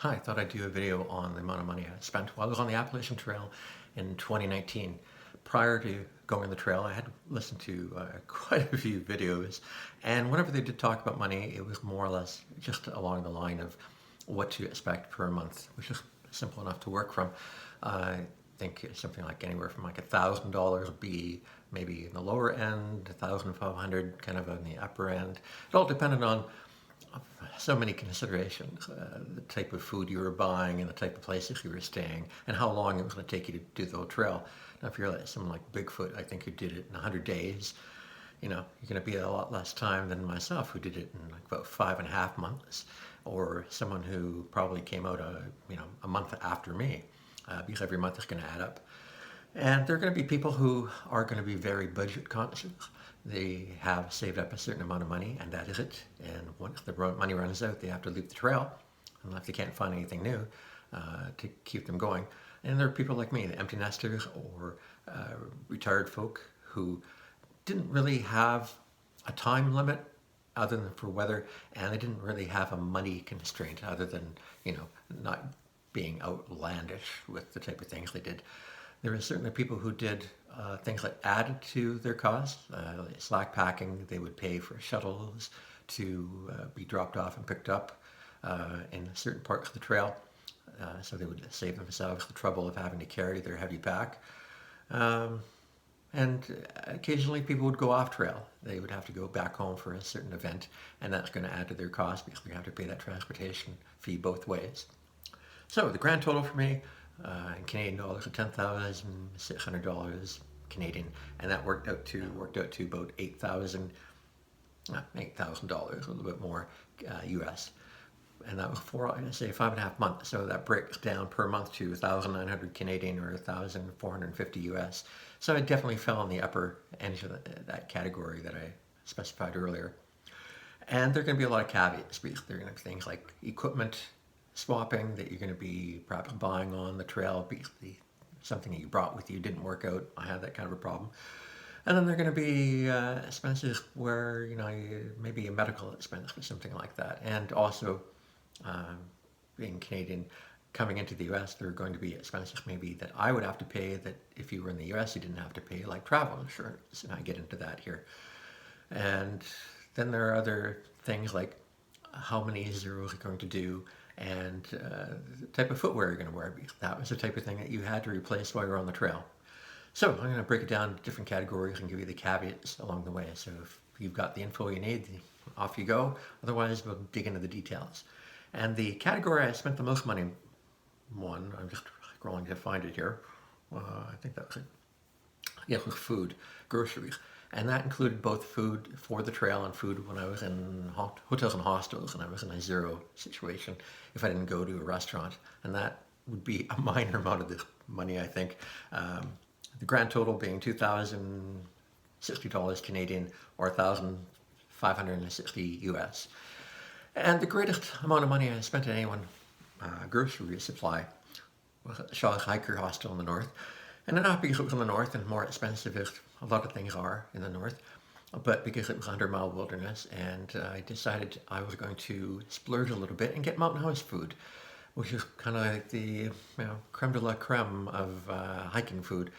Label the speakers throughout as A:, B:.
A: Hi, I thought I'd do a video on the amount of money I spent while I was on the Appalachian Trail in 2019. Prior to going on the trail, I had listened to quite a few videos, and whenever they did talk about money, it was more or less just along the line of what to expect per month, which is simple enough to work from. I think something like anywhere from like $1,000 would be maybe in the lower end, 1,500 kind of on the upper end. It all depended on so many considerations, the type of food you were buying and the type of places you were staying and how long it was going to take you to do the whole trail. Now, if you're like someone like Bigfoot, I think who did it in 100 days, you're going to be a lot less time than myself, who did it in like about 5.5 months, or someone who probably came out a month after me, because every month is going to add up. And there are going to be people who are going to be very budget conscious. They have saved up a certain amount of money, and that is it. And once the money runs out, they have to leave the trail, unless they can't find anything new to keep them going. And there are people like me, the empty nesters or retired folk who didn't really have a time limit other than for weather, and they didn't really have a money constraint other than, not being outlandish with the type of things they did. There were certainly people who did things like added to their costs, like slack packing. They would pay for shuttles to be dropped off and picked up in certain parts of the trail. So they would save themselves the trouble of having to carry their heavy pack. And occasionally people would go off trail. They would have to go back home for a certain event, and that's going to add to their cost because they have to pay that transportation fee both ways. So the grand total for me in Canadian dollars, $10,600 Canadian, and that worked out to about $8,000, a little bit more US, and that was for, I say, 5.5 months. So that breaks down per month to 1,900 Canadian or 1,450 US. So I definitely fell on the upper end of that category that I specified earlier. And there are going to be a lot of caveats because there are going to be things like equipment swapping that you're going to be perhaps buying on the trail because something that you brought with you didn't work out. I had that kind of a problem. And then there are going to be expenses where, maybe a medical expense or something like that. And also, being Canadian, coming into the US, there are going to be expenses maybe that I would have to pay that if you were in the US, you didn't have to pay, like travel insurance. And I get into that here. And then there are other things like how many zeros you're going to do and the type of footwear you're going to wear. Because that was the type of thing that you had to replace while you're on the trail. So I'm going to break it down into different categories and give you the caveats along the way. So if you've got the info you need, off you go. Otherwise, we'll dig into the details. And the category I spent the most money on, I'm just scrolling to find it here. I think that was it. Yeah, it was food, groceries. And that included both food for the trail and food when I was in hotels and hostels and I was in a zero situation if I didn't go to a restaurant. And that would be a minor amount of this money, I think. The grand total being $2,060 Canadian or 1,560 US. And the greatest amount of money I spent on any one grocery supply was at the Shaw's Hiker Hostel in the north. And not because it was in the north and more expensive as a lot of things are in the north, but because it was 100-mile wilderness, and I decided I was going to splurge a little bit and get mountain house food, which is kind of like the creme de la creme of hiking food.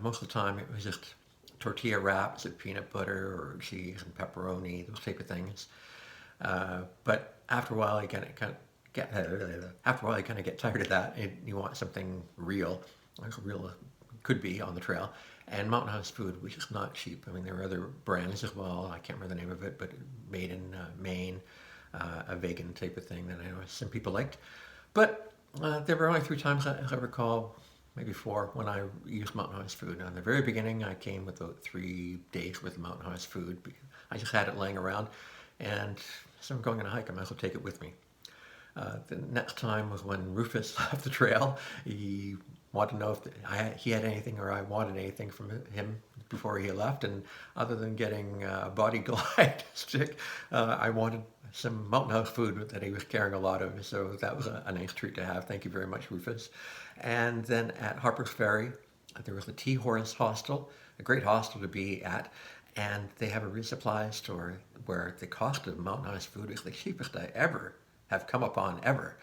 A: Most of the time it was just tortilla wraps of peanut butter or cheese and pepperoni, those type of things. But after a while, you kind of get tired of that, and you want something real, like real could be on the trail. And mountain house food, which is not cheap. I mean, there are other brands as well. I can't remember the name of it, but made in Maine, a vegan type of thing that I know some people liked. But there were only 3 times, as I recall, maybe 4, when I used mountain house food. Now, in the very beginning, I came with about 3 days worth of mountain house food. I just had it laying around, and so I'm going on a hike, I might as well take it with me. The next time was when Rufus left the trail. He wanted to know if he had anything or I wanted anything from him before he left. And other than getting a body glide stick, I wanted some mountain house food that he was carrying a lot of. So that was a nice treat to have. Thank you very much, Rufus. And then at Harper's Ferry, there was the Tea Horse Hostel, a great hostel to be at. And they have a resupply store where the cost of mountain house food is the cheapest I ever have come upon ever.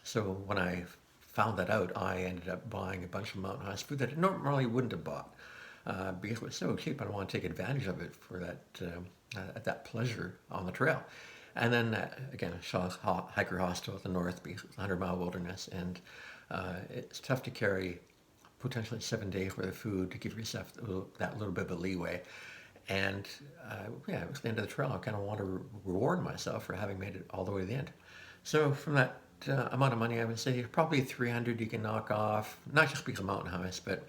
A: So when I found that out, I ended up buying a bunch of Mountain High's food that I normally wouldn't have bought because it was so cheap. And I want to take advantage of it for that pleasure on the trail. And then again, Shaw's Hiker Hostel at the north, because it's a 100-mile wilderness, and it's tough to carry potentially 7 days worth of food to give yourself that little bit of a leeway. And yeah, it was the end of the trail. I kind of want to reward myself for having made it all the way to the end. So from that amount of money, I would say probably 300 you can knock off, not just because of mountain highs, but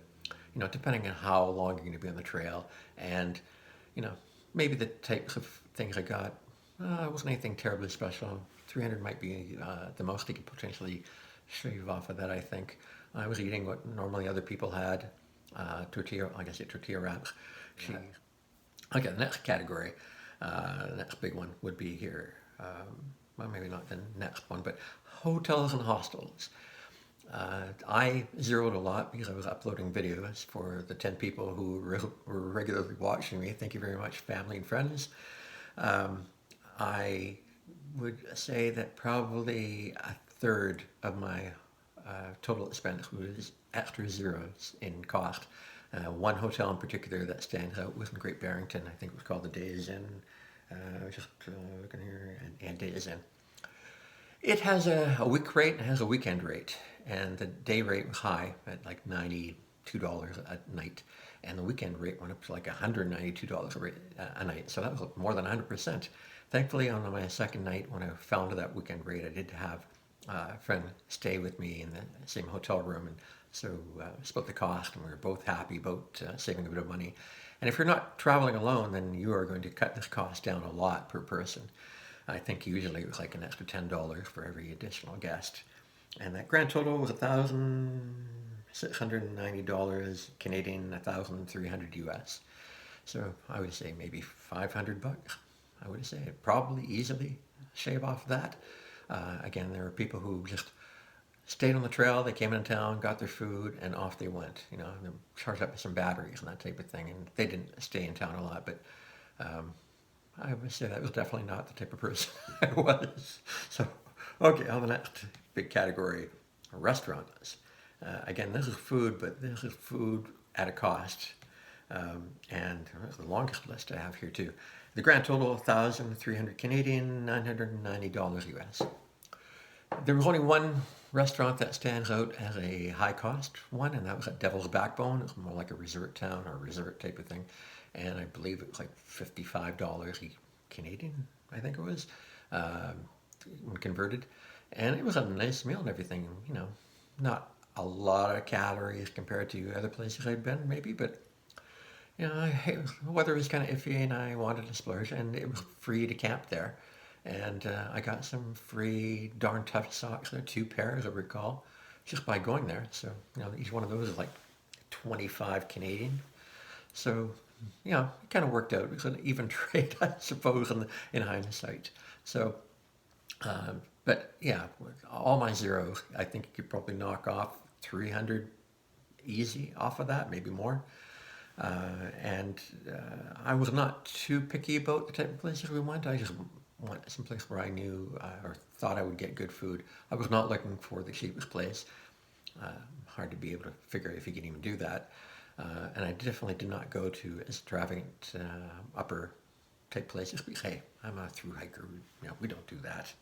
A: depending on how long you're going to be on the trail, and you know, maybe the types of things I got. It wasn't anything terribly special. 300 might be the most you could potentially shave off of that, I think. I was eating what normally other people had, tortilla wraps, cheese. Okay, the next category, the next big one would be here. Well, maybe not the next one, but hotels and hostels. I zeroed a lot because I was uploading videos for the 10 people who were regularly watching me. Thank you very much, family and friends. I would say that probably a third of my total expense was extra zeros in cost. One hotel in particular that stands out was in Great Barrington. I think it was called the Days Inn. Just looking here, and Days Inn. It has a week rate and it has a weekend rate, and the day rate was high at like $92 a night, and the weekend rate went up to like $192 a night. So that was more than 100%. Thankfully, on my second night, when I found that weekend rate, I did have a friend stay with me in the same hotel room, and so split the cost, and we were both happy about saving a bit of money. And if you're not traveling alone, then you are going to cut this cost down a lot per person. I think usually it was like an extra $10 for every additional guest. And that grand total was $1,690 Canadian, 1,300 US. So I would say maybe $500. I would say probably easily shave off that. Again, there were people who just stayed on the trail. They came into town, got their food, and off they went. They charged up with some batteries and that type of thing. And they didn't stay in town a lot, but I would say that was definitely not the type of person I was. So, okay, on the next big category, restaurants. Again, this is food, but this is food at a cost. And that's the longest list I have here too. The grand total, 1,300 Canadian, $990 US. There was only one restaurant that stands out as a high cost one, and that was at Devil's Backbone. It was more like a resort town or resort type of thing. And I believe it was like $55 Canadian, I think it was, when converted. And it was a nice meal and everything, not a lot of calories compared to other places I'd been, maybe, but the weather was kind of iffy and I wanted to splurge, and it was free to camp there. And I got some free darn tough socks there, 2 pairs, I recall, just by going there. So, each one of those is like 25 Canadian. So, it kind of worked out. It was an even trade, I suppose, in hindsight. So, but yeah, with all my zeros, I think you could probably knock off 300 easy off of that, maybe more. And I was not too picky about the type of places we went. I just went someplace where I knew or thought I would get good food. I was not looking for the cheapest place. Hard to be able to figure if you can even do that. And I definitely did not go to extravagant upper type places because, hey, I'm a thru hiker. We don't do that.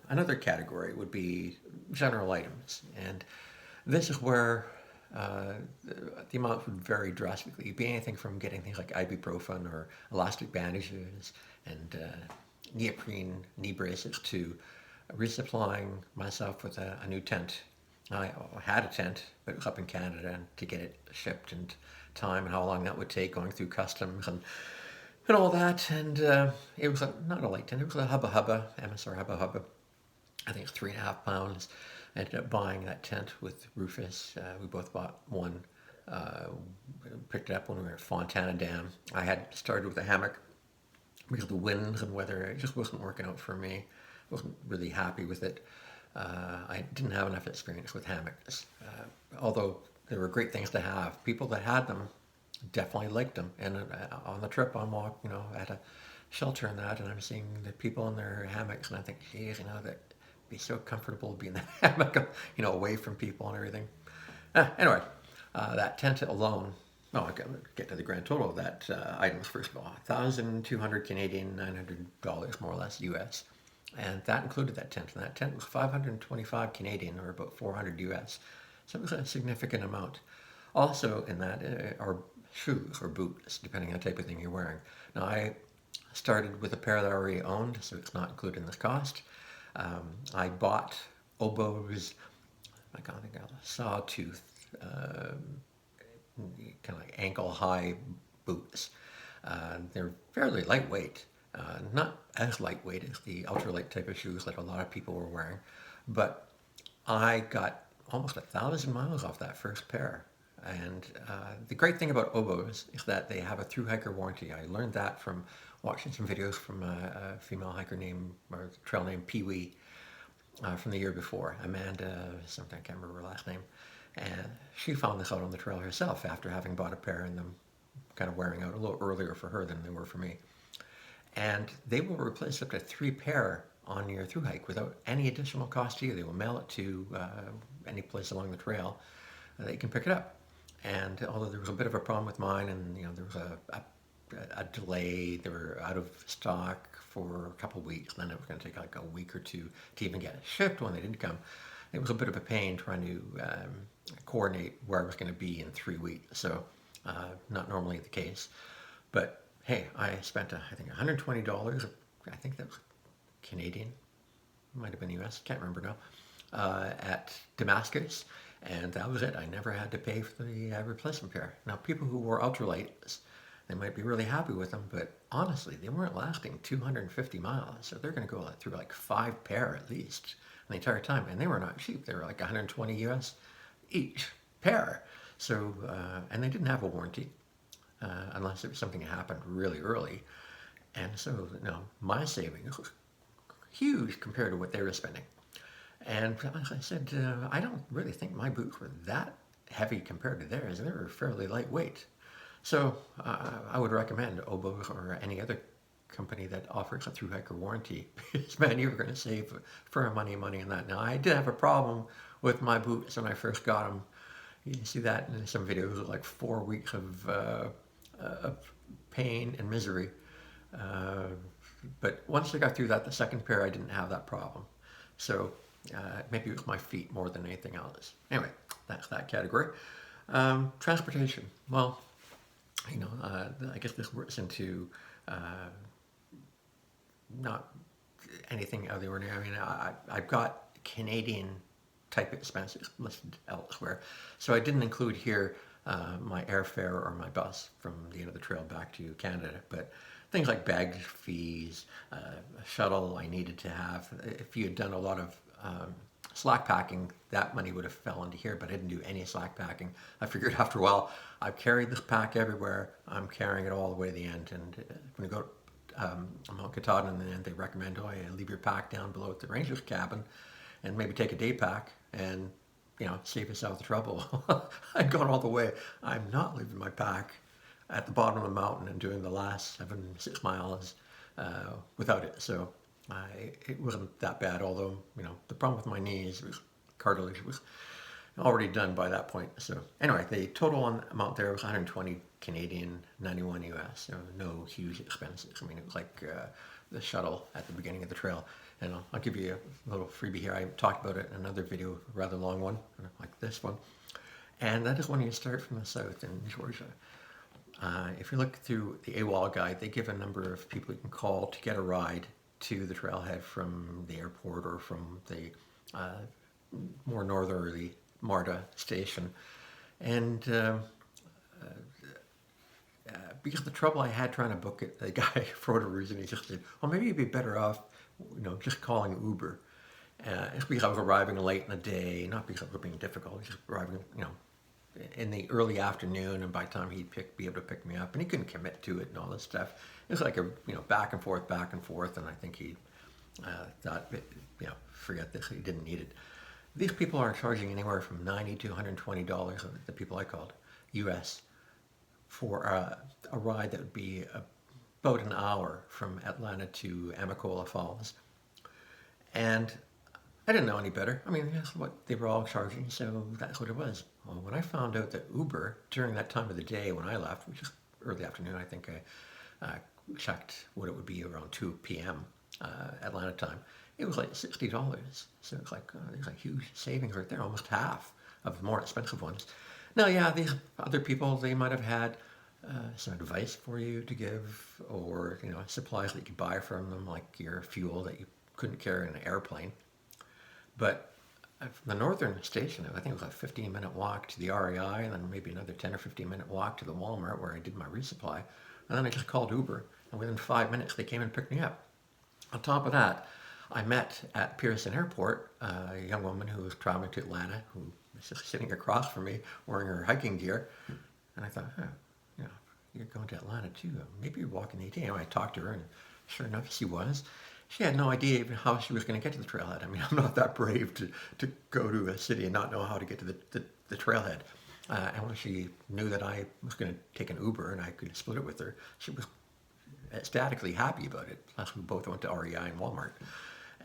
A: Another category would be general items. And this is where the amount would vary drastically. It'd be anything from getting things like ibuprofen or elastic bandages and neoprene knee braces to resupplying myself with a new tent. I had a tent, but it was up in Canada, and to get it shipped and time and how long that would take going through customs and all that. And it was not a light tent, it was a Hubba Hubba, MSR Hubba Hubba. I think it's 3.5 pounds. I ended up buying that tent with Rufus. We both bought one. Picked it up when we were at Fontana Dam. I had started with a hammock because the winds and weather, it just wasn't working out for me. Wasn't really happy with it. I didn't have enough experience with hammocks, although there were great things to have. People that had them definitely liked them. And on the trip, I'm at a shelter and that, and I'm seeing the people in their hammocks, and I think, geez, that be so comfortable being that hammock, away from people and everything. Anyway, that tent alone. Oh, I got to get to the grand total of that items first of all. 1,200 Canadian, $900 more or less US, and that included that tent. And that tent was 525 Canadian, or about 400 US. So it was a significant amount. Also in that are shoes or boots, depending on the type of thing you're wearing. Now I started with a pair that I already owned, so it's not included in this cost. I bought Oboe's, I think a sawtooth, kind of like ankle-high boots. They're fairly lightweight, not as lightweight as the ultralight type of shoes that a lot of people were wearing, but I got almost 1,000 miles off that first pair. And the great thing about Oboes is that they have a thru-hiker warranty. I learned that from watching some videos from a female hiker or trail named Pee Wee from the year before, Amanda, something I can't remember her last name. And she found this out on the trail herself after having bought a pair and them kind of wearing out a little earlier for her than they were for me. And they will replace up to 3 pair on your thru hike without any additional cost to you. They will mail it to any place along the trail that you can pick it up. And although there was a bit of a problem with mine, and there was a delay, they were out of stock for a couple of weeks, then it was going to take like a week or two to even get it shipped when they didn't come. It was a bit of a pain trying to coordinate where I was going to be in 3 weeks, so not normally the case. But hey, I spent I think $120, I think that was Canadian, might have been US, can't remember now, at Damascus. And that was it. I never had to pay for the replacement pair. Now, people who wore ultralights, they might be really happy with them, but honestly, they weren't lasting 250 miles. So they're going to go through like 5 pair at least the entire time. And they were not cheap. They were like 120 US each pair. So, and they didn't have a warranty unless it was something that happened really early. And so, my savings was huge compared to what they were spending. And as I said, I don't really think my boots were that heavy compared to theirs. They were fairly lightweight. So I would recommend Oboes or any other company that offers a thru-hiker warranty, because man, you're going to save for money on that. Now, I did have a problem with my boots when I first got them. You can see that in some videos of like 4 weeks of pain and misery. But once I got through that, the second pair, I didn't have that problem. So maybe it was my feet more than anything else. Anyway, that's that category. Transportation. Well, I guess this works into not anything out of the ordinary. I mean, I've got Canadian type expenses listed elsewhere, so I didn't include here my airfare or my bus from the end of the trail back to Canada, but things like baggage fees, a shuttle I needed to have. If you had done a lot of slack packing, that money would have fell into here, but I didn't do any slack packing. I figured after a while, I've carried this pack everywhere. I'm carrying it all the way to the end. And when you go to Mount Katahdin, in the end, they recommend, leave your pack down below at the ranger's cabin and maybe take a day pack and, save yourself the trouble. I'd gone all the way. I'm not leaving my pack at the bottom of the mountain and doing the last 6 miles without it. So it wasn't that bad, although, the problem with my knees was cartilage was already done by that point. So anyway, the total amount there was 120 Canadian, 91 US. So no huge expenses. I mean, it was like the shuttle at the beginning of the trail. And I'll give you a little freebie here. I talked about it in another video, a rather long one, like this one. And that is when you start from the south in Georgia. If you look through the AWOL guide, they give a number of people you can call to get a ride to the trailhead from the airport or from the more northerly Marta station. And because of the trouble I had trying to book it, the guy, for whatever reason, he just said, well, maybe you'd be better off, just calling Uber. It's because I was arriving late in the day, not because I was being difficult, just arriving, in the early afternoon, and by the time he'd be able to pick me up, and he couldn't commit to it and all this stuff. It was like a, back and forth, and I think he thought, forget this, he didn't need it. These people are charging anywhere from $90 to $120, the people I called, US, for a ride that would be about an hour from Atlanta to Amicalola Falls. And I didn't know any better. I mean, that's what they were all charging, so that's what it was. Well, when I found out that Uber, during that time of the day when I left, which is early afternoon, I think I checked what it would be around 2 p.m. Atlanta time, it was like $60. So it's like, there's a huge savings right there, almost half of the more expensive ones. Now, yeah, these other people, they might have had some advice for you to give, or supplies that you could buy from them, like your fuel that you couldn't carry in an airplane. But from the northern station, I think it was a 15-minute walk to the REI, and then maybe another 10 or 15-minute walk to the Walmart where I did my resupply. And then I just called Uber, and within 5 minutes they came and picked me up. On top of that, I met at Pearson Airport a young woman who was traveling to Atlanta, who was just sitting across from me wearing her hiking gear. And I thought, you know, you're going to Atlanta too. Maybe you're walking the AT. I talked to her, and sure enough, she was. She had no idea even how she was going to get to the trailhead. I mean, I'm not that brave to go to a city and not know how to get to the trailhead. And when she knew that I was going to take an Uber and I could split it with her, she was ecstatically happy about it. Plus, we both went to REI and Walmart.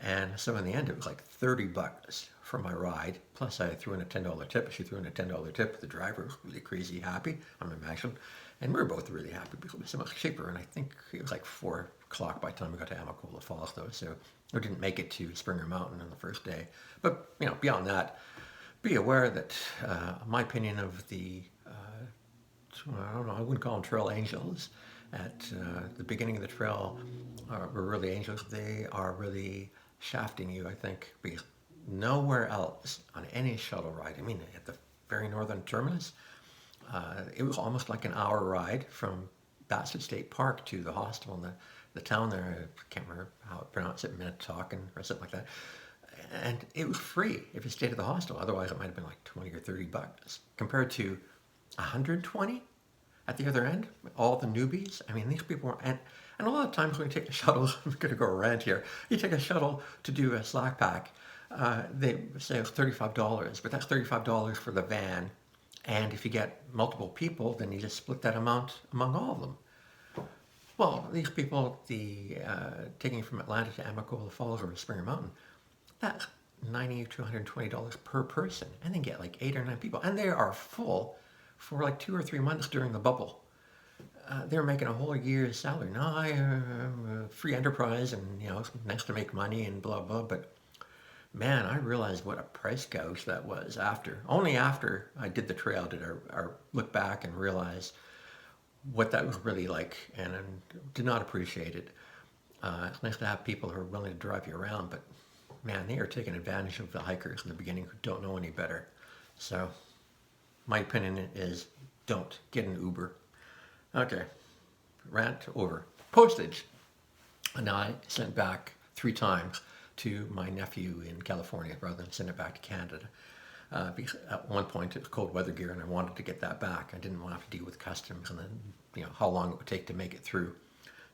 A: And so in the end, it was like $30 for my ride. Plus, I threw in a $10 tip. She threw in a $10 tip. The driver was really crazy happy, I'm imagining. And we were both really happy because it was so much cheaper. And I think it was like 4 o'clock by the time we got to Amacola Falls, though. So we didn't make it to Springer Mountain on the first day. But, beyond that, be aware that my opinion of the, I don't know, I wouldn't call them trail angels. At the beginning of the trail were really angels. They are really shafting you, I think, because nowhere else on any shuttle ride, I mean, at the very northern terminus, it was almost like an hour ride from Bassett State Park to the hostel in the town there. I can't remember how it pronounced it, Minnetonka or something like that. And it was free if you stayed at the hostel. Otherwise, it might have been like 20 or $30 compared to 120 at the other end. All the newbies. I mean, these people were, and a lot of times when you take a shuttle, I'm going to go rant here. You take a shuttle to do a slack pack. They say it's $35, but that's $35 for the van. And if you get multiple people, then you just split that amount among all of them. Well, these people, taking from Atlanta to Amacola Falls or Springer Mountain, that's $90 to $120 per person, and they get like 8 or 9 people, and they are full for like 2 or 3 months during the bubble. They're making a whole year's salary. Now I am a free enterprise, and it's nice to make money and blah blah, but man, I realized what a price gouge that was only after I did the trail did I look back and realize what that was really like, and I did not appreciate it. It's nice to have people who are willing to drive you around, but man, they are taking advantage of the hikers in the beginning who don't know any better. So my opinion is don't get an Uber. Okay, rant over. Postage. And now I sent back 3 times to my nephew in California rather than send it back to Canada. Because at one point it was cold weather gear and I wanted to get that back. I didn't want to have to deal with customs and then how long it would take to make it through.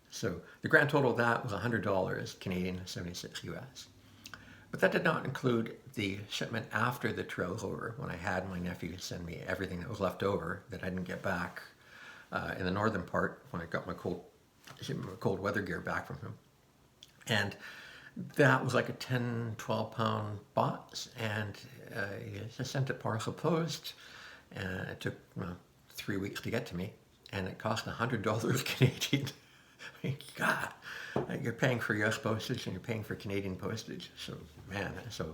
A: So the grand total of that was $100 Canadian, 76 US. But that did not include the shipment after the trail was over, when I had my nephew send me everything that was left over that I didn't get back in the northern part when I got my cold weather gear back from him. And that was like a 10, 12 pound box, and he sent it parcel post, and it took 3 weeks to get to me, and it cost $100 Canadian. God, you're paying for US postage and you're paying for Canadian postage. So man,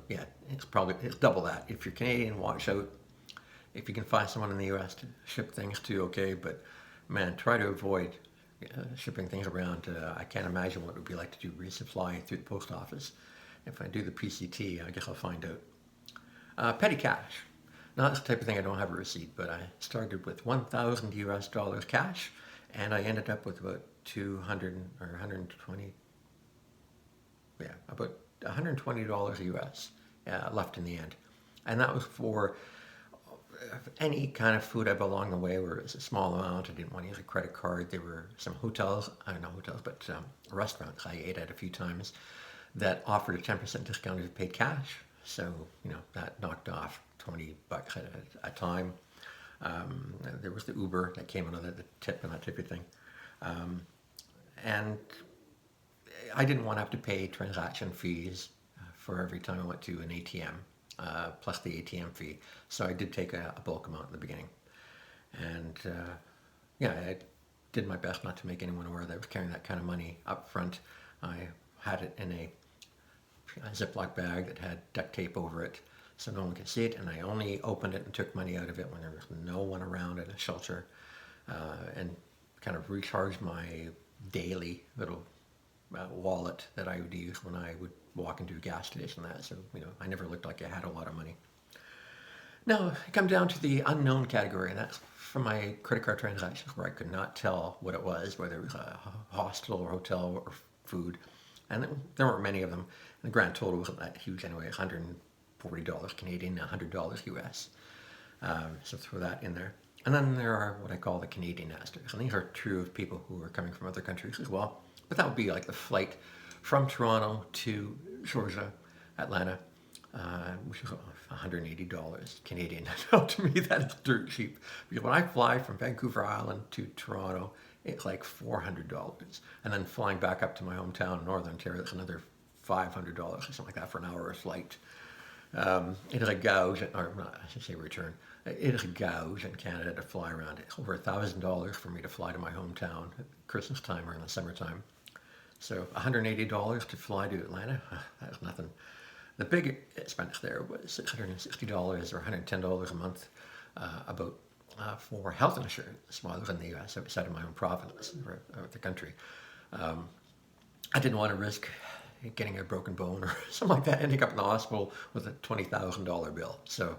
A: yeah, it's double that. If you're Canadian, watch out. If you can find someone in the US to ship things to, okay, but man, try to avoid shipping things around. I can't imagine what it would be like to do resupply through the post office. If I do the PCT, I guess I'll find out. Petty cash. Now that's the type of thing I don't have a receipt, but I started with $1,000 US cash, and I ended up with about 200 or 120, about $120 US left in the end. And that was for any kind of food I bought along the way where it was a small amount. I didn't want to use a credit card. There were some hotels, not hotels, but restaurants I ate at a few times that offered a 10% discount if you paid cash. So, that knocked off $20 at a time. There was the Uber that came under the tip and that type of thing. And I didn't want to have to pay transaction fees for every time I went to an ATM, plus the ATM fee. So I did take a bulk amount in the beginning. And yeah, I did my best not to make anyone aware that I was carrying that kind of money up front. I had it in a Ziploc bag that had duct tape over it so no one could see it, and I only opened it and took money out of it when there was no one around at a shelter, and kind of recharged my daily little wallet that I would use when I would walk into a gas station. So I never looked like I had a lot of money. Now I come down to the unknown category, and that's from my credit card transactions where I could not tell what it was, whether it was a hostel or hotel or food, and there weren't many of them. And the grand total wasn't that huge anyway, $140 Canadian, $100 US. So throw that in there. And then there are what I call the Canadian nesters, and these are true of people who are coming from other countries as well. But that would be like the flight from Toronto to Georgia, Atlanta, which is $180 Canadian. Now, to me, that is dirt cheap. Because when I fly from Vancouver Island to Toronto, it's like $400. And then flying back up to my hometown in Northern Ontario, that's another $500 or something like that for an hour of flight. It is a gouge, or not, I should say return. It is a gouge in Canada to fly around. It's over $1,000 for me to fly to my hometown at Christmas time or in the summertime. So $180 to fly to Atlanta, that's nothing. The big expense there was $660 or $110 a month, for health insurance while I was in the U.S. outside of my own province or the country. I didn't want to risk getting a broken bone or something like that, ending up in the hospital with a $20,000 bill. So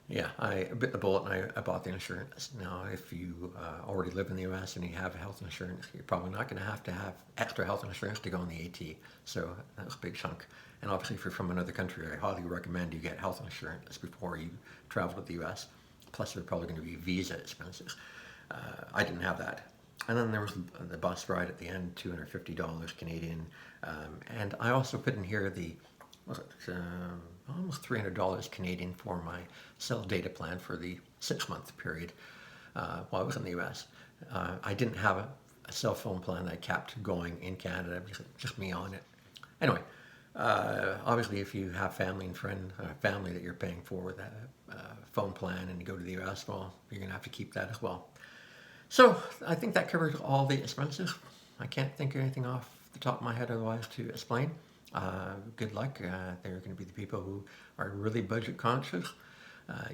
A: yeah, I bit the bullet and I bought the insurance. Now, if you already live in the U.S. and you have health insurance, you're probably not going to have extra health insurance to go on the AT. So that was a big chunk. And obviously, if you're from another country, I highly recommend you get health insurance before you travel to the U.S. Plus, there are probably going to be visa expenses. I didn't have that. And then there was the bus ride at the end, $250 Canadian. And I also put in here almost $300 Canadian for my cell data plan for the 6-month period while I was in the U.S. I didn't have a cell phone plan that I kept going in Canada, just me on it. Anyway, obviously if you have family that you're paying for with that phone plan and you go to the U.S., well, you're going to have to keep that as well. So I think that covers all the expenses. I can't think of anything off the top of my head otherwise to explain. Good luck. There are going to be the people who are really budget conscious,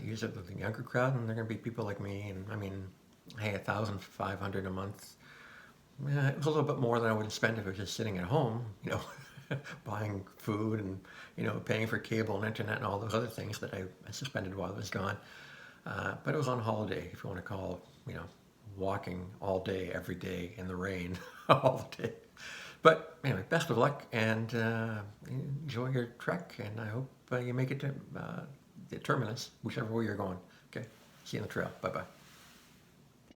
A: usually the younger crowd, and there are going to be people like me. And I mean, hey, $1,500 a month. It was a little bit more than I would spend if I was just sitting at home, buying food and paying for cable and internet and all those other things that I suspended while I was gone. But it was on holiday, if you want to call, walking all day, every day in the rain, all day. But anyway, best of luck and enjoy your trek, and I hope you make it to the terminus, whichever way you're going. Okay, see you on the trail. Bye-bye.